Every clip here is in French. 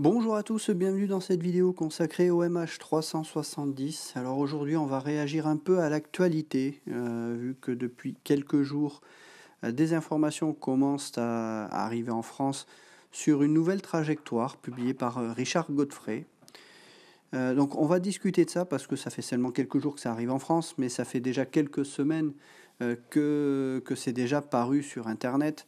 Bonjour à tous, bienvenue dans cette vidéo consacrée au MH370. Alors aujourd'hui on va réagir un peu à l'actualité, vu que depuis quelques jours des informations commencent à arriver en France sur une nouvelle trajectoire publiée par Richard Godfrey. Donc on va discuter de ça parce que ça fait seulement quelques jours que ça arrive en France, mais ça fait déjà quelques semaines que c'est déjà paru sur Internet.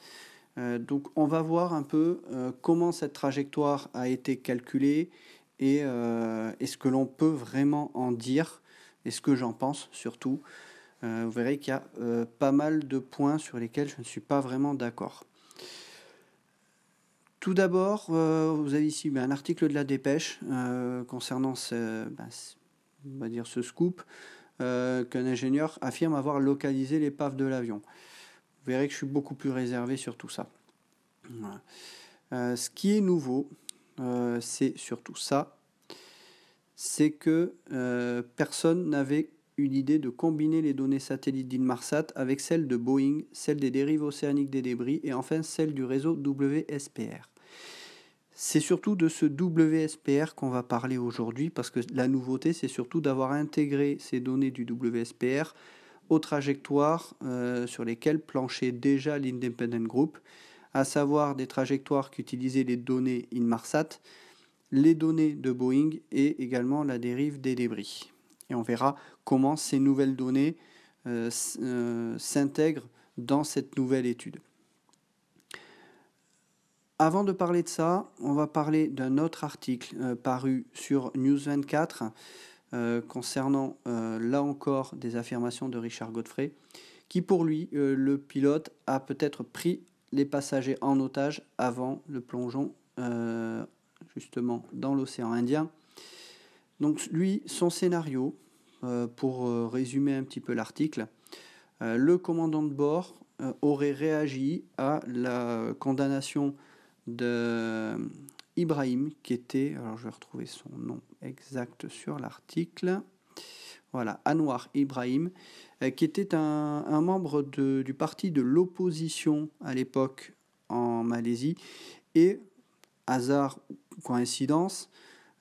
Donc on va voir un peu comment cette trajectoire a été calculée et ce que l'on peut vraiment en dire et ce que j'en pense surtout. Vous verrez qu'il y a pas mal de points sur lesquels je ne suis pas vraiment d'accord. Tout d'abord, vous avez ici un article de la Dépêche concernant on va dire ce scoop qu'un ingénieur affirme avoir localisé l'épave de l'avion. Vous verrez que je suis beaucoup plus réservé sur tout ça. Voilà. Ce qui est nouveau, c'est surtout ça, c'est que personne n'avait eu l'idée de combiner les données satellites d'Inmarsat avec celles de Boeing, celles des dérives océaniques des débris et enfin celles du réseau WSPR. C'est surtout de ce WSPR qu'on va parler aujourd'hui parce que la nouveauté, c'est surtout d'avoir intégré ces données du WSPR aux trajectoires sur lesquelles planchait déjà l'Independent Group, à savoir des trajectoires qui utilisaient les données Inmarsat, les données de Boeing et également la dérive des débris. Et on verra comment ces nouvelles données s'intègrent dans cette nouvelle étude. Avant de parler de ça, on va parler d'un autre article paru sur News 24 concernant, là encore, des affirmations de Richard Godfrey, qui pour lui, le pilote a peut-être pris les passagers en otage avant le plongeon justement dans l'océan Indien. Donc lui, son scénario, pour résumer un petit peu l'article, le commandant de bord aurait réagi à la condamnation de Ibrahim, qui était, alors je vais retrouver son nom exact sur l'article, voilà, Anwar Ibrahim, qui était un membre du parti de l'opposition à l'époque en Malaisie, et hasard ou coïncidence,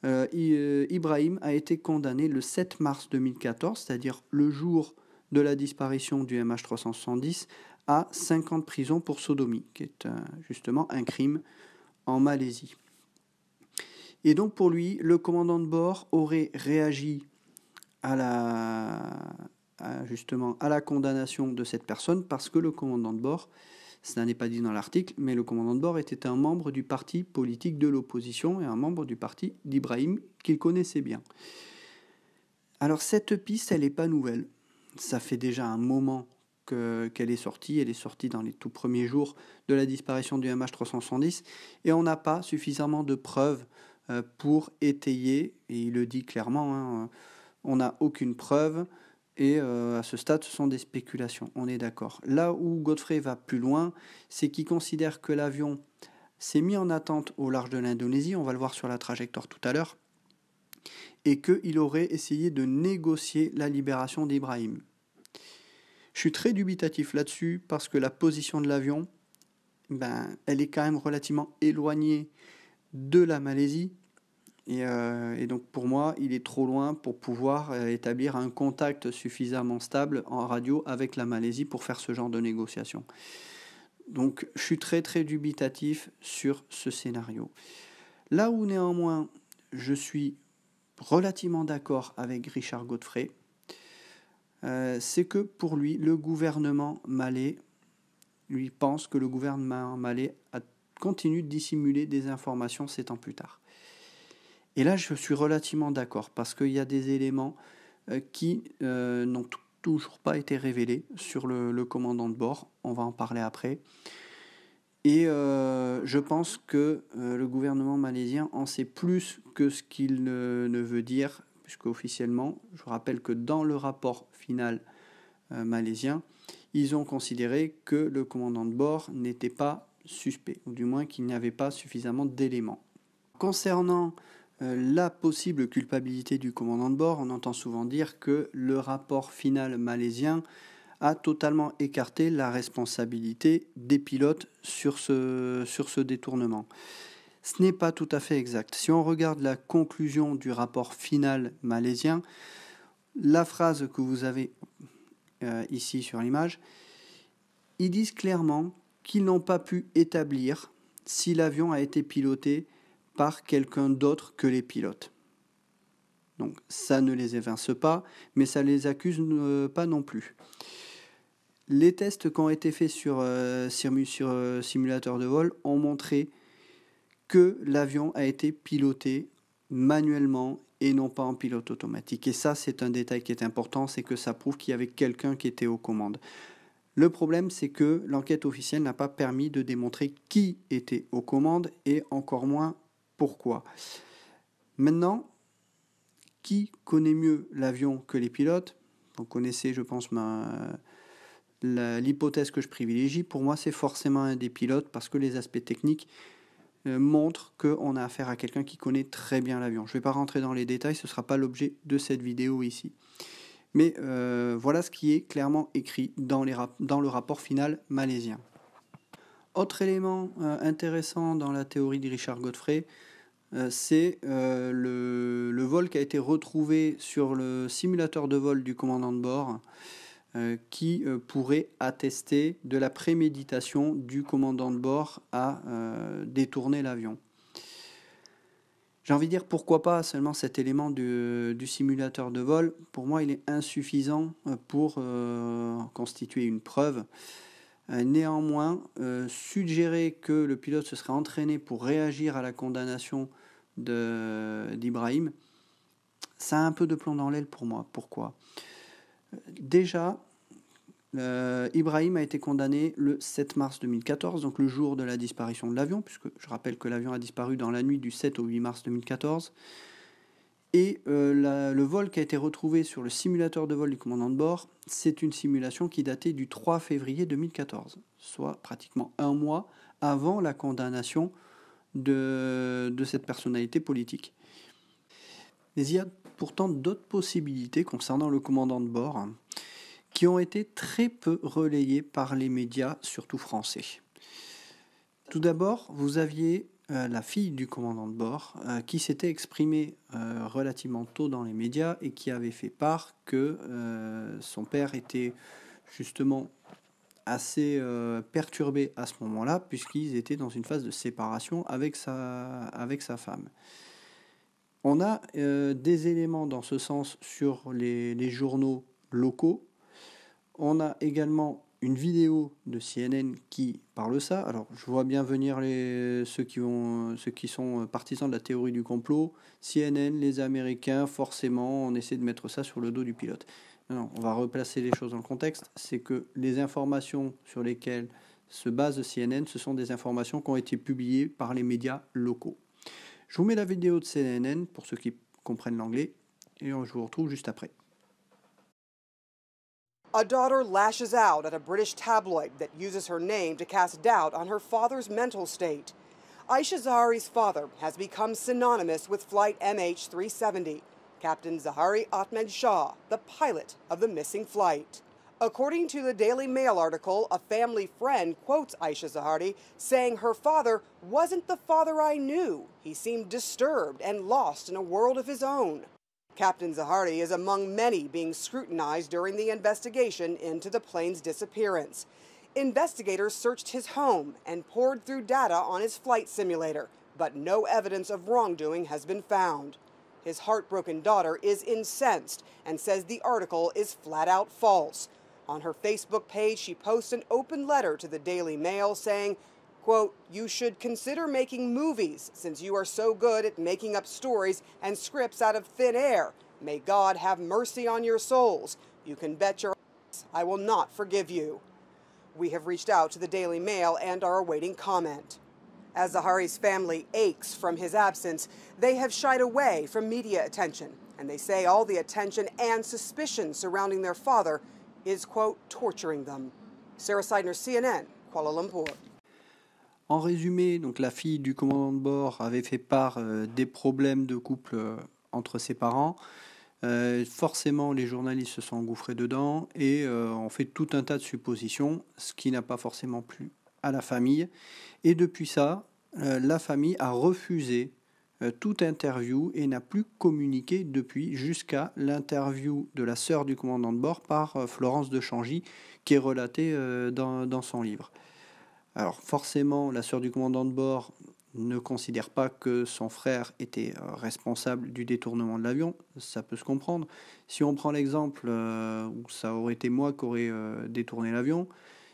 Ibrahim a été condamné le 7 mars 2014, c'est-à-dire le jour de la disparition du MH370, à 5 ans de prison pour sodomie, qui est justement un crime en Malaisie. Et donc pour lui, le commandant de bord aurait réagi justement à la condamnation de cette personne parce que le commandant de bord, ça n'est pas dit dans l'article, mais le commandant de bord était un membre du parti politique de l'opposition et un membre du parti d'Ibrahim qu'il connaissait bien. Alors cette piste, elle n'est pas nouvelle. Ça fait déjà un moment qu'elle est sortie. Elle est sortie dans les tout premiers jours de la disparition du MH370 et on n'a pas suffisamment de preuves pour étayer, et il le dit clairement, on n'a aucune preuve et à ce stade ce sont des spéculations, on est d'accord. Là où Godfrey va plus loin, c'est qu'il considère que l'avion s'est mis en attente au large de l'Indonésie, on va le voir sur la trajectoire tout à l'heure, et qu'il aurait essayé de négocier la libération d'Ibrahim. Je suis très dubitatif là-dessus parce que la position de l'avion, elle est quand même relativement éloignée de la Malaisie. Et donc pour moi, il est trop loin pour pouvoir établir un contact suffisamment stable en radio avec la Malaisie pour faire ce genre de négociation. Donc je suis très très dubitatif sur ce scénario. Là où néanmoins je suis relativement d'accord avec Richard Godfrey, c'est que pour lui, le gouvernement malais, lui pense que le gouvernement malais continue de dissimuler des informations 7 ans plus tard. Et là, je suis relativement d'accord, parce qu'il y a des éléments qui n'ont toujours pas été révélés sur le commandant de bord. On va en parler après. Et je pense que le gouvernement malaisien en sait plus que ce qu'il ne veut dire, puisque officiellement, je rappelle que dans le rapport final malaisien, ils ont considéré que le commandant de bord n'était pas suspect, ou du moins qu'il n'y avait pas suffisamment d'éléments. Concernant la possible culpabilité du commandant de bord, on entend souvent dire que le rapport final malaisien a totalement écarté la responsabilité des pilotes sur ce détournement. Ce n'est pas tout à fait exact. Si on regarde la conclusion du rapport final malaisien, la phrase que vous avez ici sur l'image, ils disent clairement qu'ils n'ont pas pu établir si l'avion a été piloté par quelqu'un d'autre que les pilotes. Donc ça ne les évince pas, mais ça ne les accuse pas non plus. Les tests qui ont été faits sur simulateur de vol ont montré que l'avion a été piloté manuellement et non pas en pilote automatique. Et ça, c'est un détail qui est important, c'est que ça prouve qu'il y avait quelqu'un qui était aux commandes. Le problème, c'est que l'enquête officielle n'a pas permis de démontrer qui était aux commandes et encore moins pourquoi. Maintenant, qui connaît mieux l'avion que les pilotes? Vous connaissez, je pense, l'hypothèse que je privilégie. Pour moi, c'est forcément un des pilotes parce que les aspects techniques montrent qu'on a affaire à quelqu'un qui connaît très bien l'avion. Je ne vais pas rentrer dans les détails, ce ne sera pas l'objet de cette vidéo ici. Mais voilà ce qui est clairement écrit dans le rapport final malaisien. Autre élément intéressant dans la théorie de Richard Godfrey, c'est le vol qui a été retrouvé sur le simulateur de vol du commandant de bord qui pourrait attester de la préméditation du commandant de bord à détourner l'avion. J'ai envie de dire pourquoi pas seulement cet élément du simulateur de vol. Pour moi, il est insuffisant pour constituer une preuve. Néanmoins, suggérer que le pilote se serait entraîné pour réagir à la condamnation d'Ibrahim, ça a un peu de plomb dans l'aile pour moi. Pourquoi ? Déjà, Ibrahim a été condamné le 7 mars 2014, donc le jour de la disparition de l'avion, puisque je rappelle que l'avion a disparu dans la nuit du 7 au 8 mars 2014. Et le vol qui a été retrouvé sur le simulateur de vol du commandant de bord, c'est une simulation qui datait du 3 février 2014, soit pratiquement un mois avant la condamnation de cette personnalité politique. Mais il y a pourtant d'autres possibilités concernant le commandant de bord qui ont été très peu relayées par les médias, surtout français. Tout d'abord, vous aviez la fille du commandant de bord qui s'était exprimée relativement tôt dans les médias et qui avait fait part que son père était justement assez perturbé à ce moment-là puisqu'ils étaient dans une phase de séparation avec sa femme. On a des éléments dans ce sens sur les journaux locaux. On a également une vidéo de CNN qui parle ça. Alors, je vois bien venir ceux qui sont partisans de la théorie du complot. CNN, les Américains, forcément, on essaie de mettre ça sur le dos du pilote. Non, on va replacer les choses dans le contexte. C'est que les informations sur lesquelles se base CNN, ce sont des informations qui ont été publiées par les médias locaux. Je vous mets la vidéo de CNN pour ceux qui comprennent l'anglais et je vous retrouve juste après. A daughter lashes out at a British tabloid that uses her name to cast doubt on her father's mental state. Aisha Zahari's father has become synonymous with flight MH370, Captain Zahari Ahmed Shah, the pilot of the missing flight. According to the Daily Mail article, a family friend quotes Aisha Zahari saying her father wasn't the father I knew. He seemed disturbed and lost in a world of his own. Captain Zahari is among many being scrutinized during the investigation into the plane's disappearance. Investigators searched his home and poured through data on his flight simulator, but no evidence of wrongdoing has been found. His heartbroken daughter is incensed and says the article is flat out false. On her Facebook page, she posts an open letter to the Daily Mail saying, quote, "You should consider making movies since you are so good at making up stories and scripts out of thin air. May God have mercy on your souls. You can bet your ass I will not forgive you." We have reached out to the Daily Mail and are awaiting comment. As Zahari's family aches from his absence, they have shied away from media attention, and they say all the attention and suspicion surrounding their father is, quote, torturing them. Sarah Seidner, CNN, Kuala Lumpur. En résumé, donc la fille du commandant de bord avait fait part des problèmes de couple entre ses parents. Forcément, les journalistes se sont engouffrés dedans et ont fait tout un tas de suppositions, ce qui n'a pas forcément plu à la famille. Et depuis ça, la famille a refusé toute interview et n'a plus communiqué depuis jusqu'à l'interview de la sœur du commandant de bord par Florence de Changy, qui est relatée dans son livre. Alors forcément, la sœur du commandant de bord ne considère pas que son frère était responsable du détournement de l'avion, ça peut se comprendre. Si on prend l'exemple où ça aurait été moi qui aurais détourné l'avion,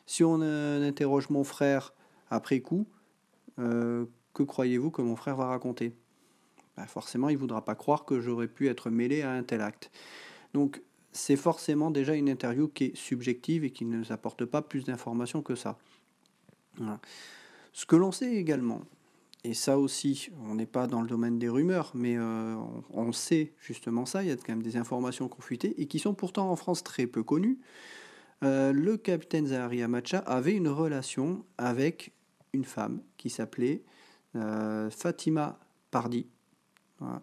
si on interroge mon frère après coup, que croyez-vous que mon frère va raconter ? Ben forcément, il ne voudra pas croire que j'aurais pu être mêlé à un tel acte. Donc c'est forcément déjà une interview qui est subjective et qui ne nous apporte pas plus d'informations que ça. Voilà. Ce que l'on sait également, et ça aussi, on n'est pas dans le domaine des rumeurs, mais on sait justement ça, il y a quand même des informations qui ont fuité et qui sont pourtant en France très peu connues. Le capitaine Zahari Hamacha avait une relation avec une femme qui s'appelait Fatima Pardi. Voilà.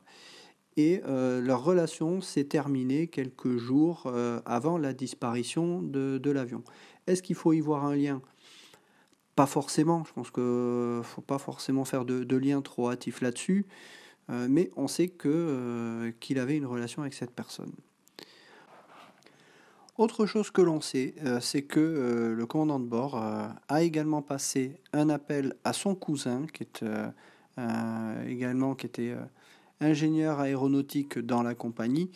Et leur relation s'est terminée quelques jours avant la disparition de l'avion. Est-ce qu'il faut y voir un lien ? Pas forcément, je pense qu'il ne faut pas forcément faire de lien trop hâtif là-dessus, mais on sait qu'il avait une relation avec cette personne. Autre chose que l'on sait, c'est que le commandant de bord a également passé un appel à son cousin, qui était ingénieur aéronautique dans la compagnie,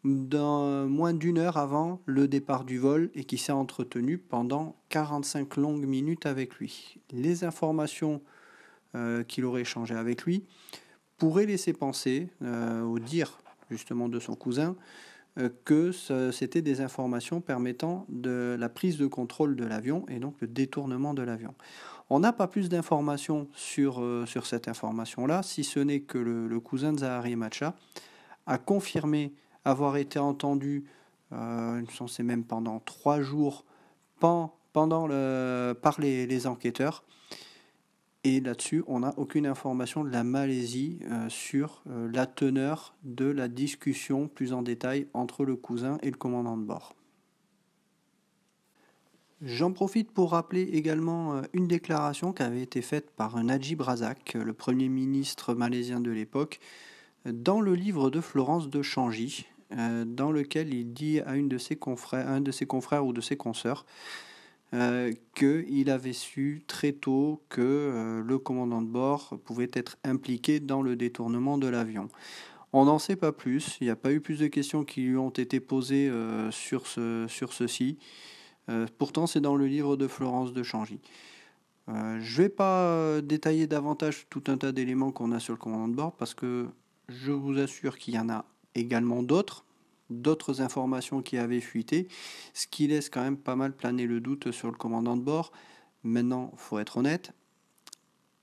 dans moins d'une heure avant le départ du vol et qui s'est entretenu pendant 45 longues minutes avec lui. Les informations qu'il aurait échangées avec lui pourraient laisser penser, au dire justement de son cousin, que c'était des informations permettant de la prise de contrôle de l'avion et donc le détournement de l'avion. On n'a pas plus d'informations sur cette information-là, si ce n'est que le cousin de Zahari Hamacha a confirmé avoir été entendu, c'est même pendant 3 jours, par les enquêteurs. Et là-dessus, on n'a aucune information de la Malaisie sur la teneur de la discussion plus en détail entre le cousin et le commandant de bord. J'en profite pour rappeler également une déclaration qui avait été faite par Najib Razak, le premier ministre malaisien de l'époque, dans le livre de Florence de Changy, dans lequel il dit à un de ses confrères ou de ses consoeurs qu'il avait su très tôt que le commandant de bord pouvait être impliqué dans le détournement de l'avion. On n'en sait pas plus, il n'y a pas eu plus de questions qui lui ont été posées sur ceci. Pourtant, c'est dans le livre de Florence de Changy. Je ne vais pas détailler davantage tout un tas d'éléments qu'on a sur le commandant de bord parce que je vous assure qu'il y en a également d'autres informations qui avaient fuité, ce qui laisse quand même pas mal planer le doute sur le commandant de bord. Maintenant, il faut être honnête,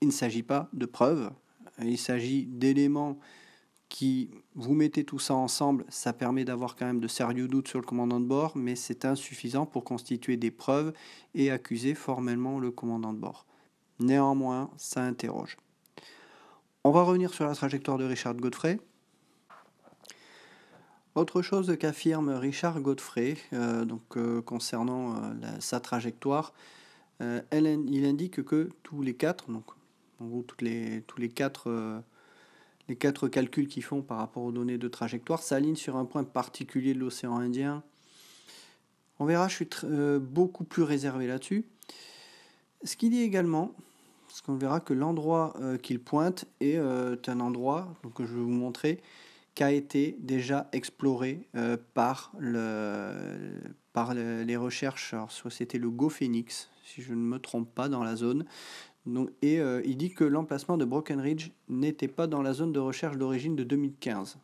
il ne s'agit pas de preuves, il s'agit d'éléments qui, vous mettez tout ça ensemble, ça permet d'avoir quand même de sérieux doutes sur le commandant de bord, mais c'est insuffisant pour constituer des preuves et accuser formellement le commandant de bord. Néanmoins, ça interroge. On va revenir sur la trajectoire de Richard Godfrey. Autre chose qu'affirme Richard Godfrey concernant sa trajectoire, il indique que tous les quatre, donc en gros les quatre calculs qu'ils font par rapport aux données de trajectoire s'alignent sur un point particulier de l'océan Indien. On verra, je suis beaucoup plus réservé là-dessus. Ce qu'il dit également, parce qu'on verra que l'endroit qu'il pointe est un endroit, donc je vais vous montrer, qui a été déjà exploré par les recherches, alors soit c'était le GoPhoenix, si je ne me trompe pas, dans la zone. Donc, il dit que l'emplacement de Broken Ridge n'était pas dans la zone de recherche d'origine de 2015.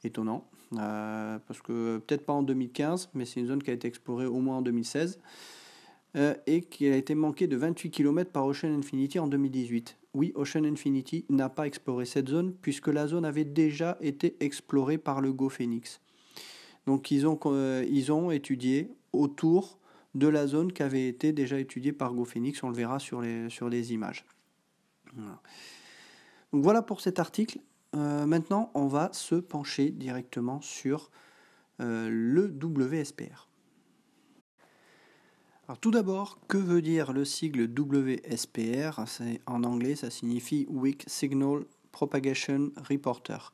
Étonnant, parce que peut-être pas en 2015, mais c'est une zone qui a été explorée au moins en 2016, et qui a été manquée de 28 km par Ocean Infinity en 2018. Oui, Ocean Infinity n'a pas exploré cette zone, puisque la zone avait déjà été explorée par le GoPhoenix. Donc ils ont étudié autour de la zone qui avait été déjà étudiée par GoPhoenix, on le verra sur les images. Voilà. Donc voilà pour cet article. Maintenant, on va se pencher directement sur le WSPR. Alors tout d'abord, que veut dire le sigle WSPR? En anglais, ça signifie Weak Signal Propagation Reporter.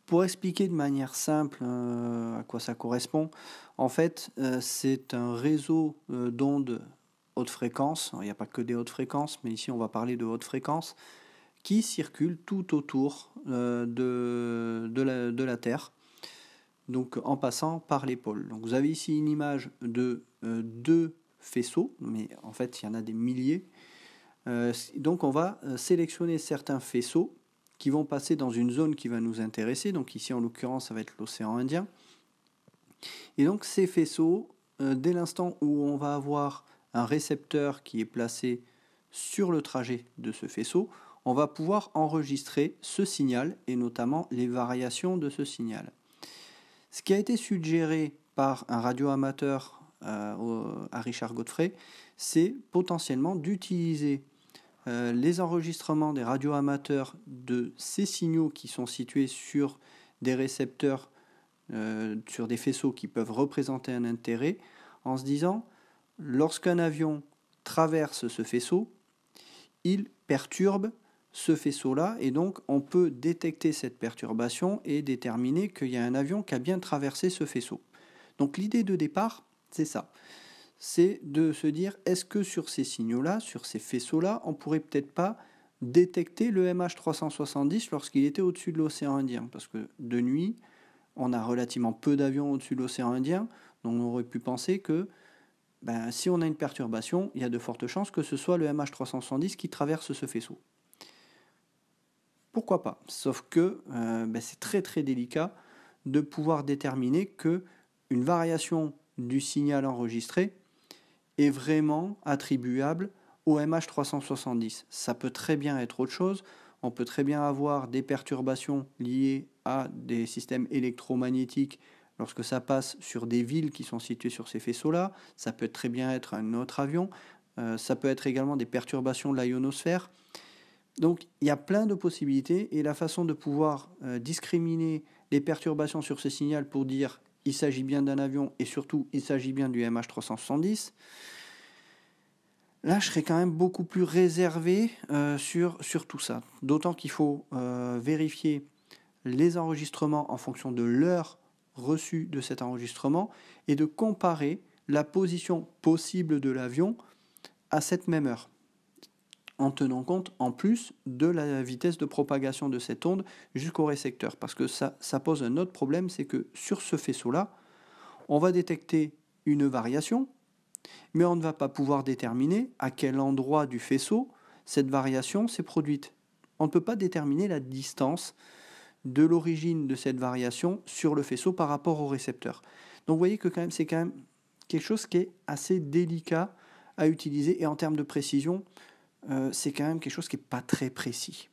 Pour expliquer de manière simple à quoi ça correspond, en fait, c'est un réseau d'ondes haute fréquence. Il n'y a pas que des hautes fréquences, mais ici on va parler de haute fréquence, qui circulent tout autour de la Terre, donc en passant par les pôles. Donc vous avez ici une image de deux faisceaux, mais en fait il y en a des milliers. Donc on va sélectionner certains faisceaux qui vont passer dans une zone qui va nous intéresser. Donc ici en l'occurrence ça va être l'océan Indien. Et donc ces faisceaux, dès l'instant où on va avoir un récepteur qui est placé sur le trajet de ce faisceau, on va pouvoir enregistrer ce signal et notamment les variations de ce signal. Ce qui a été suggéré par un radioamateur à Richard Godfrey, c'est potentiellement d'utiliser les enregistrements des radioamateurs de ces signaux qui sont situés sur des récepteurs, sur des faisceaux qui peuvent représenter un intérêt, en se disant, lorsqu'un avion traverse ce faisceau, il perturbe ce faisceau-là, et donc on peut détecter cette perturbation et déterminer qu'il y a un avion qui a bien traversé ce faisceau. Donc l'idée de départ, c'est ça. C'est de se dire, est-ce que sur ces signaux-là, sur ces faisceaux-là, on pourrait peut-être pas détecter le MH370 lorsqu'il était au-dessus de l'océan Indien? Parce que de nuit, on a relativement peu d'avions au-dessus de l'océan Indien, donc on aurait pu penser que si on a une perturbation, il y a de fortes chances que ce soit le MH370 qui traverse ce faisceau. Pourquoi pas? Sauf que c'est très très délicat de pouvoir déterminer que une variation du signal enregistré est vraiment attribuable au MH370. Ça peut très bien être autre chose. On peut très bien avoir des perturbations liées à des systèmes électromagnétiques lorsque ça passe sur des villes qui sont situées sur ces faisceaux-là. Ça peut très bien être un autre avion. Ça peut être également des perturbations de la ionosphère. Donc il y a plein de possibilités, et la façon de pouvoir discriminer les perturbations sur ce signal pour dire il s'agit bien d'un avion et surtout il s'agit bien du MH370, là je serais quand même beaucoup plus réservé sur tout ça. D'autant qu'il faut vérifier les enregistrements en fonction de l'heure reçue de cet enregistrement et de comparer la position possible de l'avion à cette même heure, en tenant compte en plus de la vitesse de propagation de cette onde jusqu'au récepteur. Parce que ça pose un autre problème, c'est que sur ce faisceau-là, on va détecter une variation, mais on ne va pas pouvoir déterminer à quel endroit du faisceau cette variation s'est produite. On ne peut pas déterminer la distance de l'origine de cette variation sur le faisceau par rapport au récepteur. Donc vous voyez que c'est quand même quelque chose qui est assez délicat à utiliser, et en termes de précision, c'est quand même quelque chose qui n'est pas très précis.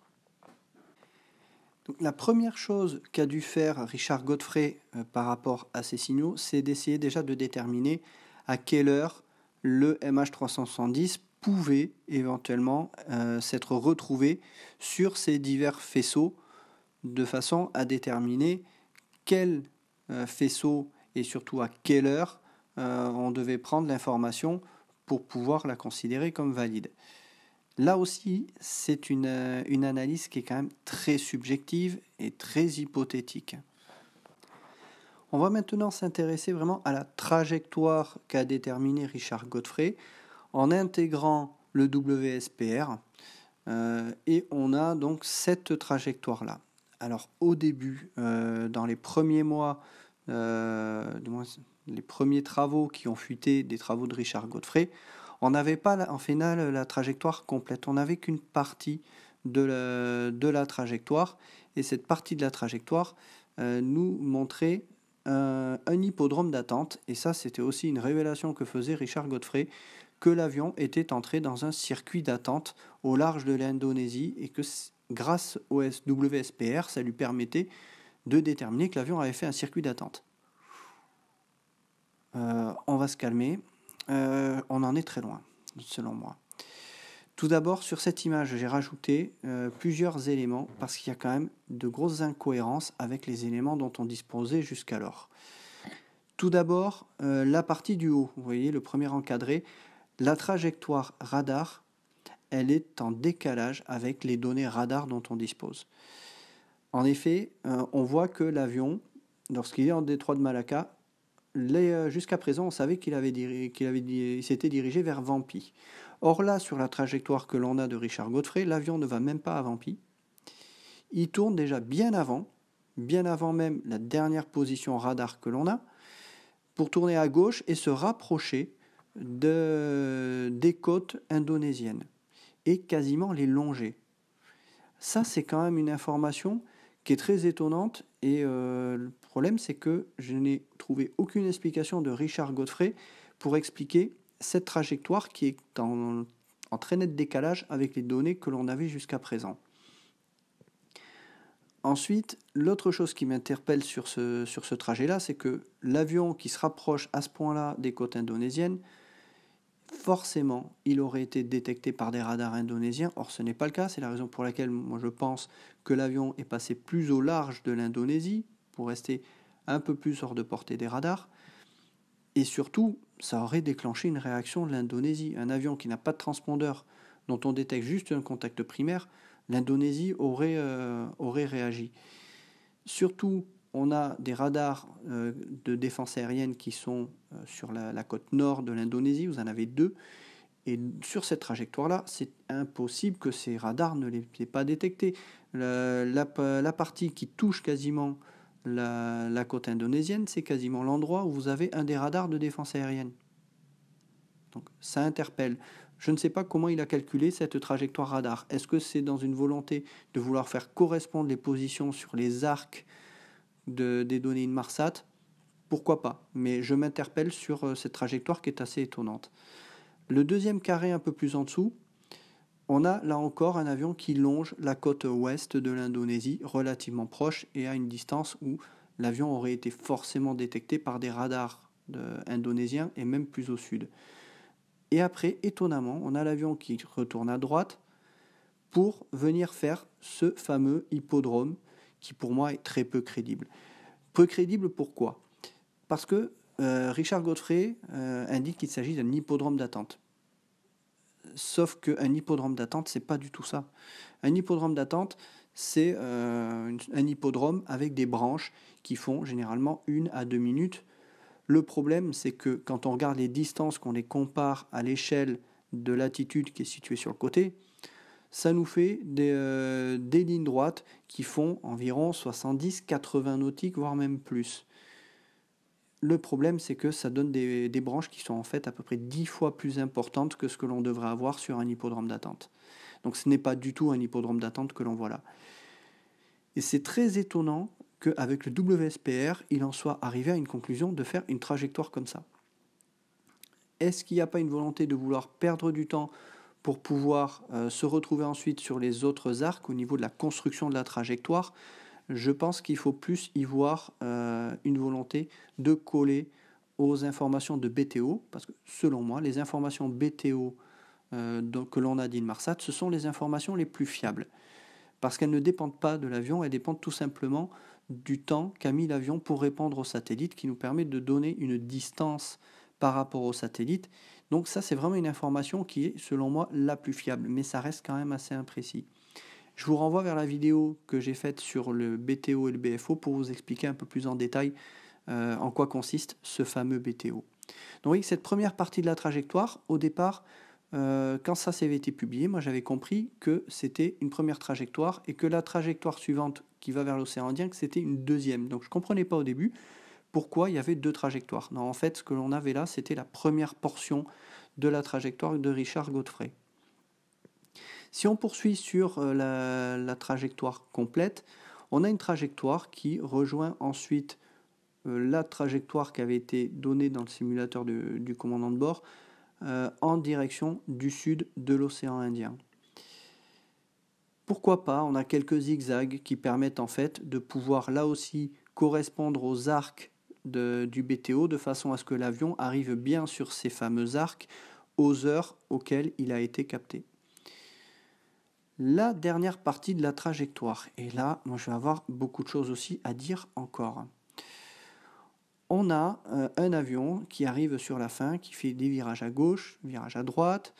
Donc, la première chose qu'a dû faire Richard Godfrey par rapport à ces signaux, c'est d'essayer déjà de déterminer à quelle heure le MH370 pouvait éventuellement s'être retrouvé sur ces divers faisceaux, de façon à déterminer quel faisceau et surtout à quelle heure on devait prendre l'information pour pouvoir la considérer comme valide. Là aussi, c'est une analyse qui est quand même très subjective et très hypothétique. On va maintenant s'intéresser vraiment à la trajectoire qu'a déterminée Richard Godfrey en intégrant le WSPR, et on a donc cette trajectoire-là. Alors au début, dans les premiers mois, les premiers travaux qui ont fuité des travaux de Richard Godfrey, on n'avait pas en finale la trajectoire complète, on n'avait qu'une partie de la trajectoire, et cette partie de la trajectoire nous montrait un hippodrome d'attente, et ça c'était aussi une révélation que faisait Richard Godfrey, que l'avion était entré dans un circuit d'attente au large de l'Indonésie, et que grâce au WSPR, ça lui permettait de déterminer que l'avion avait fait un circuit d'attente. On va se calmer. On en est très loin, selon moi. Tout d'abord, sur cette image, j'ai rajouté plusieurs éléments parce qu'il y a quand même de grosses incohérences avec les éléments dont on disposait jusqu'alors. Tout d'abord, la partie du haut, vous voyez le premier encadré, la trajectoire radar, elle est en décalage avec les données radar dont on dispose. En effet, on voit que l'avion, lorsqu'il est en détroit de Malacca, jusqu'à présent, on savait qu'il s'était dirigé vers Vampy. Or là, sur la trajectoire que l'on a de Richard Godfrey, l'avion ne va même pas à Vampy. Il tourne déjà bien avant même la dernière position radar que l'on a, pour tourner à gauche et se rapprocher des côtes indonésiennes et quasiment les longer. Ça, c'est quand même une information qui est très étonnante et le problème, c'est que je n'ai trouvé aucune explication de Richard Godfrey pour expliquer cette trajectoire qui est en très net décalage avec les données que l'on avait jusqu'à présent. Ensuite, l'autre chose qui m'interpelle sur ce trajet-là, c'est que l'avion qui se rapproche à ce point-là des côtes indonésiennes, forcément, il aurait été détecté par des radars indonésiens. Or, ce n'est pas le cas. C'est la raison pour laquelle moi je pense que l'avion est passé plus au large de l'Indonésie pour rester un peu plus hors de portée des radars. Et surtout, ça aurait déclenché une réaction de l'Indonésie. Un avion qui n'a pas de transpondeur, dont on détecte juste un contact primaire, l'Indonésie aurait réagi. Surtout, on a des radars de défense aérienne qui sont sur la côte nord de l'Indonésie, vous en avez 2, et sur cette trajectoire-là, c'est impossible que ces radars ne les aient pas détectés. La partie qui touche quasiment la côte indonésienne, c'est quasiment l'endroit où vous avez un des radars de défense aérienne. Donc ça interpelle. Je ne sais pas comment il a calculé cette trajectoire radar. Est-ce que c'est dans une volonté de vouloir faire correspondre les positions sur les arcs des données Inmarsat? Pourquoi pas? Mais je m'interpelle sur cette trajectoire qui est assez étonnante. Le deuxième carré un peu plus en dessous, on a là encore un avion qui longe la côte ouest de l'Indonésie, relativement proche et à une distance où l'avion aurait été forcément détecté par des radars indonésiens et même plus au sud. Et après, étonnamment, on a l'avion qui retourne à droite pour venir faire ce fameux hippodrome qui pour moi est très peu crédible. Peu crédible pourquoi? Parce que Richard Godfrey indique qu'il s'agit d'un hippodrome d'attente. Sauf qu'un hippodrome d'attente, c'est pas du tout ça. Un hippodrome d'attente, c'est un hippodrome avec des branches qui font généralement 1 à 2 minutes. Le problème, c'est que quand on regarde les distances, qu'on les compare à l'échelle de latitude qui est située sur le côté, ça nous fait des lignes droites qui font environ 70-80 nautiques, voire même plus. Le problème, c'est que ça donne des branches qui sont en fait à peu près 10 fois plus importantes que ce que l'on devrait avoir sur un hippodrome d'attente. Donc ce n'est pas du tout un hippodrome d'attente que l'on voit là. Et c'est très étonnant qu'avec le WSPR, il en soit arrivé à une conclusion de faire une trajectoire comme ça. Est-ce qu'il n'y a pas une volonté de vouloir perdre du temps pour pouvoir se retrouver ensuite sur les autres arcs au niveau de la construction de la trajectoire? Je pense qu'il faut plus y voir une volonté de coller aux informations de BTO, parce que selon moi, les informations BTO que l'on a d'Inmarsat, ce sont les informations les plus fiables. Parce qu'elles ne dépendent pas de l'avion, elles dépendent tout simplement du temps qu'a mis l'avion pour répondre au satellite, qui nous permet de donner une distance par rapport au satellite. Donc ça, c'est vraiment une information qui est, selon moi, la plus fiable, mais ça reste quand même assez imprécis. Je vous renvoie vers la vidéo que j'ai faite sur le BTO et le BFO pour vous expliquer un peu plus en détail en quoi consiste ce fameux BTO. Donc oui, cette première partie de la trajectoire, au départ, quand ça avait été publié, moi j'avais compris que c'était une première trajectoire et que la trajectoire suivante qui va vers l'océan Indien, que c'était une deuxième. Donc je ne comprenais pas au début pourquoi il y avait 2 trajectoires. Non, en fait, ce que l'on avait là, c'était la première portion de la trajectoire de Richard Godfrey. Si on poursuit sur la trajectoire complète, on a une trajectoire qui rejoint ensuite la trajectoire qui avait été donnée dans le simulateur du commandant de bord en direction du sud de l'océan Indien. Pourquoi pas? On a quelques zigzags qui permettent en fait de pouvoir là aussi correspondre aux arcs du BTO de façon à ce que l'avion arrive bien sur ces fameux arcs aux heures auxquelles il a été capté. La dernière partie de la trajectoire, et là, moi je vais avoir beaucoup de choses aussi à dire encore. on a un avion qui arrive sur la fin, qui fait des virages à gauche, virages à droite.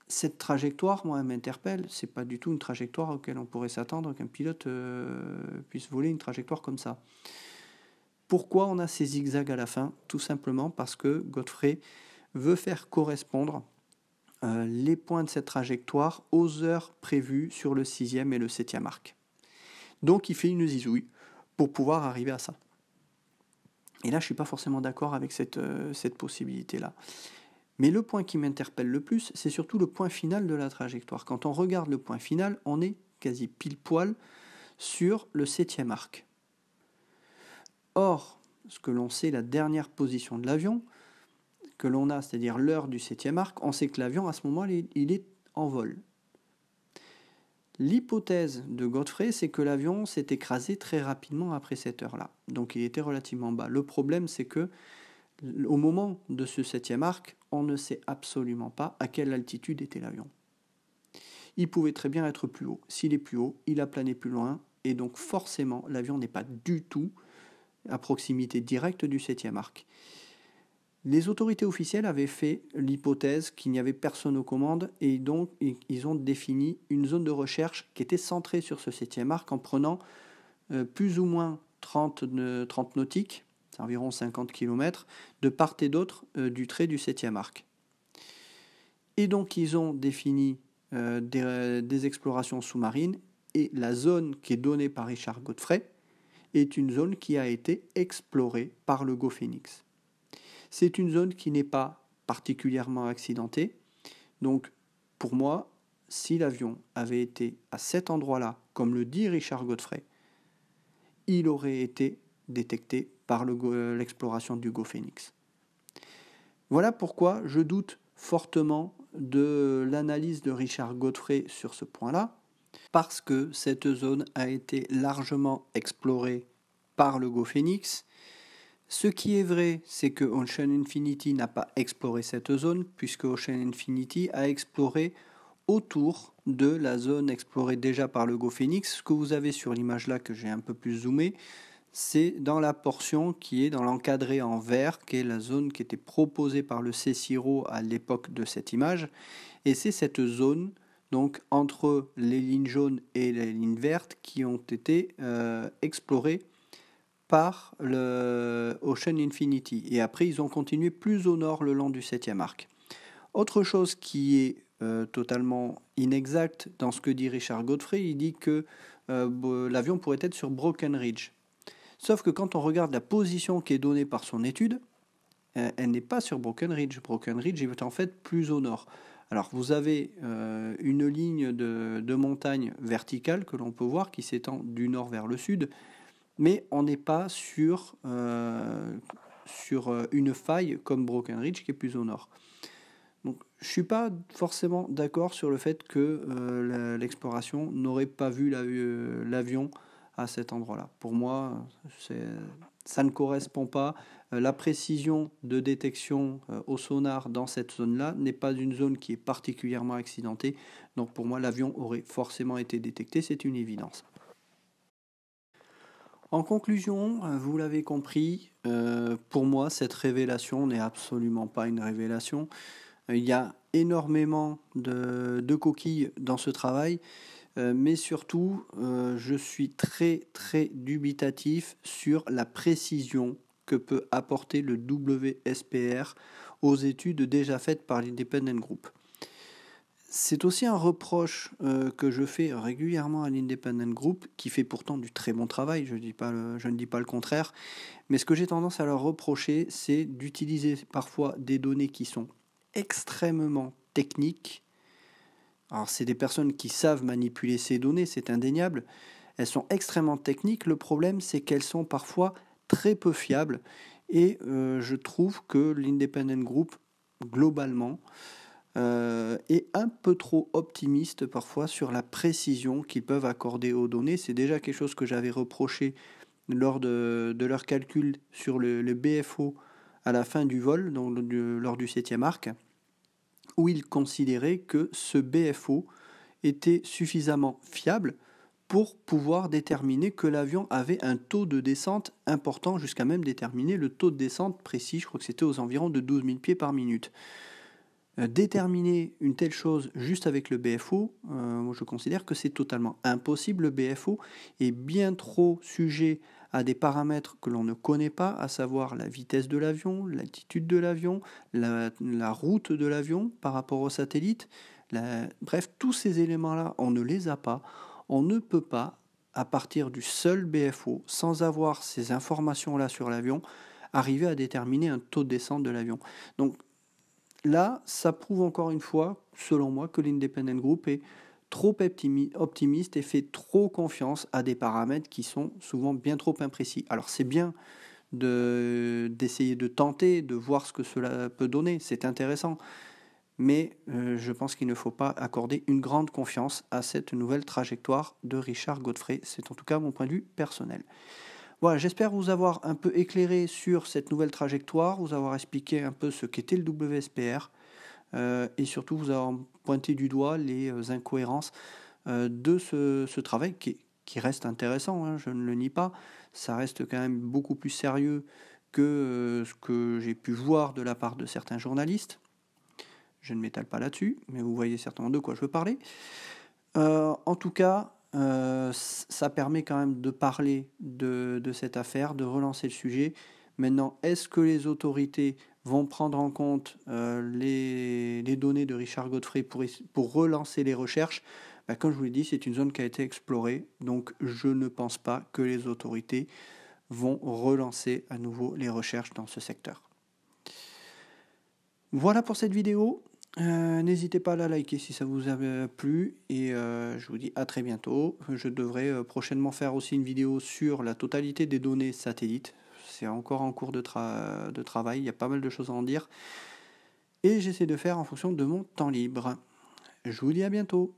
Cette trajectoire, moi, elle m'interpelle. C'est pas du tout une trajectoire auquel on pourrait s'attendre qu'un pilote puisse voler une trajectoire comme ça. Pourquoi on a ces zigzags à la fin? Tout simplement parce que Godfrey veut faire correspondre les points de cette trajectoire aux heures prévues sur le 6e et le 7e arc. Donc il fait une zizouille pour pouvoir arriver à ça. Et là, je ne suis pas forcément d'accord avec cette possibilité-là. Mais le point qui m'interpelle le plus, c'est surtout le point final de la trajectoire. Quand on regarde le point final, on est quasi pile poil sur le 7e arc. Or, ce que l'on sait, la dernière position de l'avion, que l'on a, c'est-à-dire l'heure du 7e arc, on sait que l'avion, à ce moment-là, il est en vol. L'hypothèse de Godfrey, c'est que l'avion s'est écrasé très rapidement après cette heure-là. Donc il était relativement bas. Le problème, c'est que au moment de ce 7e arc, on ne sait absolument pas à quelle altitude était l'avion. Il pouvait très bien être plus haut. S'il est plus haut, il a plané plus loin, et donc forcément, l'avion n'est pas du tout à proximité directe du 7e arc. Les autorités officielles avaient fait l'hypothèse qu'il n'y avait personne aux commandes et donc ils ont défini une zone de recherche qui était centrée sur ce 7e arc en prenant plus ou moins 30 nautiques, c'est environ 50 km, de part et d'autre du trait du 7e arc. Et donc ils ont défini des explorations sous-marines et la zone qui est donnée par Richard Godfrey est une zone qui a été explorée par le GoFenix. C'est une zone qui n'est pas particulièrement accidentée. Donc, pour moi, si l'avion avait été à cet endroit-là, comme le dit Richard Godfrey, il aurait été détecté par l'exploration du GoFenix. Voilà pourquoi je doute fortement de l'analyse de Richard Godfrey sur ce point-là, parce que cette zone a été largement explorée par le GoFenix. Ce qui est vrai, c'est que Ocean Infinity n'a pas exploré cette zone, puisque Ocean Infinity a exploré autour de la zone explorée déjà par le GoFenix. Ce que vous avez sur l'image là, que j'ai un peu plus zoomé, c'est dans la portion qui est dans l'encadré en vert, qui est la zone qui était proposée par le CSIRO à l'époque de cette image. Et c'est cette zone, donc entre les lignes jaunes et les lignes vertes, qui ont été explorées par le Ocean Infinity. Et après, ils ont continué plus au nord le long du 7e arc. Autre chose qui est totalement inexacte dans ce que dit Richard Godfrey, il dit que l'avion pourrait être sur Broken Ridge. Sauf que quand on regarde la position qui est donnée par son étude, elle n'est pas sur Broken Ridge. Broken Ridge est en fait plus au nord. Alors vous avez une ligne de montagne verticale que l'on peut voir qui s'étend du nord vers le sud, mais on n'est pas sur une faille comme Broken Ridge qui est plus au nord. Donc je ne suis pas forcément d'accord sur le fait que l'exploration n'aurait pas vu l'avion à cet endroit-là. Pour moi, ça ne correspond pas. La précision de détection au sonar dans cette zone-là n'est pas une zone qui est particulièrement accidentée. Donc pour moi, l'avion aurait forcément été détecté, c'est une évidence. En conclusion, vous l'avez compris, pour moi, cette révélation n'est absolument pas une révélation. Il y a énormément de coquilles dans ce travail, mais surtout, je suis très très dubitatif sur la précision que peut apporter le WSPR aux études déjà faites par l'Independent Group. C'est aussi un reproche que je fais régulièrement à l'Independent Group, qui fait pourtant du très bon travail, je ne dis pas le contraire, mais ce que j'ai tendance à leur reprocher, c'est d'utiliser parfois des données qui sont extrêmement techniques. Alors c'est des personnes qui savent manipuler ces données, c'est indéniable, elles sont extrêmement techniques, le problème c'est qu'elles sont parfois très peu fiables, et je trouve que l'Independent Group, globalement, est un peu trop optimiste parfois sur la précision qu'ils peuvent accorder aux données. C'est déjà quelque chose que j'avais reproché lors de leur calcul sur le BFO à la fin du vol, donc lors du 7e arc, où ils considéraient que ce BFO était suffisamment fiable pour pouvoir déterminer que l'avion avait un taux de descente important, jusqu'à même déterminer le taux de descente précis, je crois que c'était aux environs de 12 000 pieds par minute. Déterminer une telle chose juste avec le BFO, moi je considère que c'est totalement impossible. Le BFO est bien trop sujet à des paramètres que l'on ne connaît pas, à savoir la vitesse de l'avion, l'altitude de l'avion, la route de l'avion par rapport au satellite. Bref, tous ces éléments-là, on ne les a pas. On ne peut pas, à partir du seul BFO, sans avoir ces informations-là sur l'avion, arriver à déterminer un taux de descente de l'avion. Donc là, ça prouve encore une fois, selon moi, que l'Independent Group est trop optimiste et fait trop confiance à des paramètres qui sont souvent bien trop imprécis. Alors c'est bien d'essayer de tenter, de voir ce que cela peut donner, c'est intéressant, mais je pense qu'il ne faut pas accorder une grande confiance à cette nouvelle trajectoire de Richard Godfrey. C'est en tout cas mon point de vue personnel. Voilà, j'espère vous avoir un peu éclairé sur cette nouvelle trajectoire, vous avoir expliqué un peu ce qu'était le WSPR et surtout vous avoir pointé du doigt les incohérences de ce travail qui reste intéressant, hein, je ne le nie pas. Ça reste quand même beaucoup plus sérieux que ce que j'ai pu voir de la part de certains journalistes. Je ne m'étale pas là-dessus, mais vous voyez certainement de quoi je veux parler. En tout cas, ça permet quand même de parler de cette affaire, de relancer le sujet. Maintenant, est-ce que les autorités vont prendre en compte les données de Richard Godfrey pour relancer les recherches? Comme je vous l'ai dit, c'est une zone qui a été explorée, donc je ne pense pas que les autorités vont relancer à nouveau les recherches dans ce secteur. Voilà pour cette vidéo. N'hésitez pas à la liker si ça vous a plu et je vous dis à très bientôt. Je devrais prochainement faire aussi une vidéo sur la totalité des données satellites. C'est encore en cours de travail, il y a pas mal de choses à en dire. Et j'essaie de faire en fonction de mon temps libre. Je vous dis à bientôt.